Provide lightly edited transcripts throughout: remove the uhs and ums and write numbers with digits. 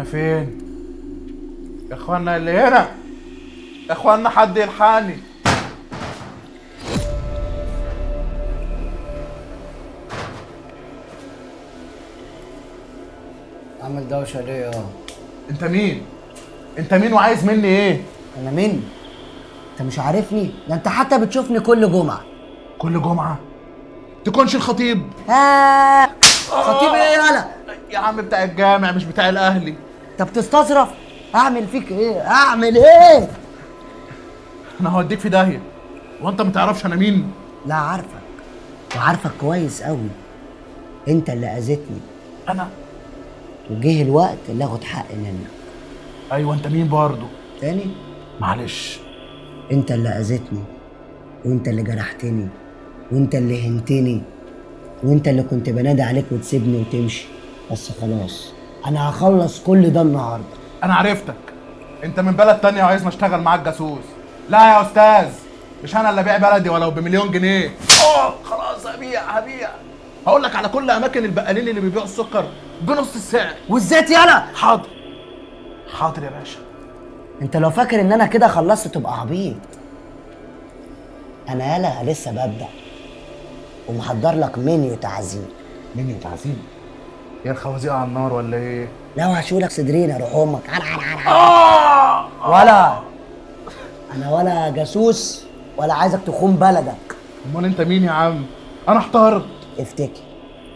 انا فين يا اخوانا اللي هنا؟ يا اخوانا حد يلحقني. عامل دوشه ليه يا؟ انت مين؟ انت مين وعايز مني ايه؟ انا مين؟ انت مش عارفني؟ ده انت حتى بتشوفني كل جمعه. كل جمعه؟ تكونش الخطيب؟ خطيب ايه يالا؟ يا عم بتاع الجامع مش بتاع الاهلي. انت بتستظرف؟ اعمل فيك ايه؟ اعمل ايه؟ انا هوديك في داهيه. وانت ما تعرفش انا مين؟ لا عارفك، وعارفك كويس قوي. انت اللي اذيتني انا؟ وجه الوقت اللي اخد حقي منك. ايوه انت مين برضه؟ تاني؟ معلش. انت اللي اذيتني، وانت اللي جرحتني، وانت اللي هنتني، وانت اللي كنت بنادي عليك وتسيبني وتمشي. بس خلاص انا هخلص كل ده النهارده. انا عرفتك. انت من بلد تانية وعايزني اشتغل معاك جاسوس. لا يا استاذ، مش انا اللي ابيع بلدي ولو بمليون جنيه. خلاص هبيع. هقول لك على كل اماكن البقالين اللي بيبيعوا السكر بنص السعر. والزيت يالا. حاضر يا باشا. انت لو فاكر ان انا كده خلصت تبقى عبيط. انا يالا لسه ببدأ ومحضر لك منيو تعذيب. منيو تعذيب؟ يا الخوازيق على النار ولا ايه؟ لو هشولك صدرين اروح امك. ولا انا ولا جاسوس ولا عايزك تخون بلدك. امال انت مين يا عم؟ انا احترت. افتكر.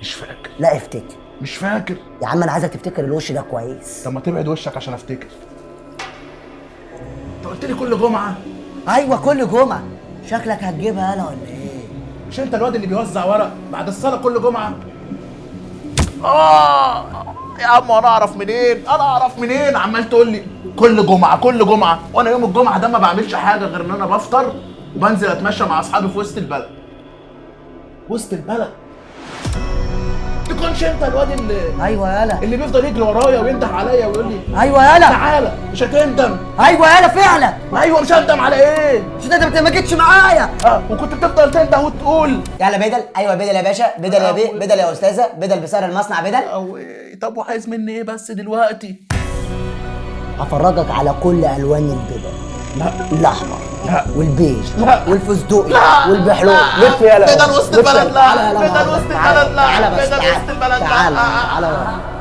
مش فاكر. لا افتكر. مش فاكر. يا عم انا عايزك تفتكر الوش ده كويس. طب ما تبعد وشك عشان افتكر. انت قلت لي كل جمعه. ايوه كل جمعه. شكلك هتجيبها انا ولا ايه؟ مش انت الواد اللي بيوزع ورق بعد الصلاه كل جمعه؟ يا عم انا اعرف منين؟ عمال تقول لي كل جمعه وانا يوم الجمعه ده ما بعملش حاجه غير ان انا بفطر وبنزل اتمشى مع اصحابي في وسط البلد. تكونش انت الواد ايوه يالا. اللي بيفضل يجري ورايا وينده عليا ويقول لي ايوه يالا تعالى مش هتندم؟ ايوه يالا فعلا. ايوه مش هندم على ايه؟ مش انت ما جيتش معايا. وكنت بتفضل تنده وتقول يلا بدل. ايوه بدل يا باشا، بدل يا بيه، بدل يا استاذه، بدل بسعر المصنع بدل. طب وعايز مني ايه بس دلوقتي؟ هفرجك على كل الوان البدل. لا الاحمر. لا والبيج. لا والفستقي. لا والبحلول. لا لف يالا. بدل وسط البلد لا. تعالى بدل وسط البلد لا. تعالى بس. بدل وسط البلد لا. تعالى.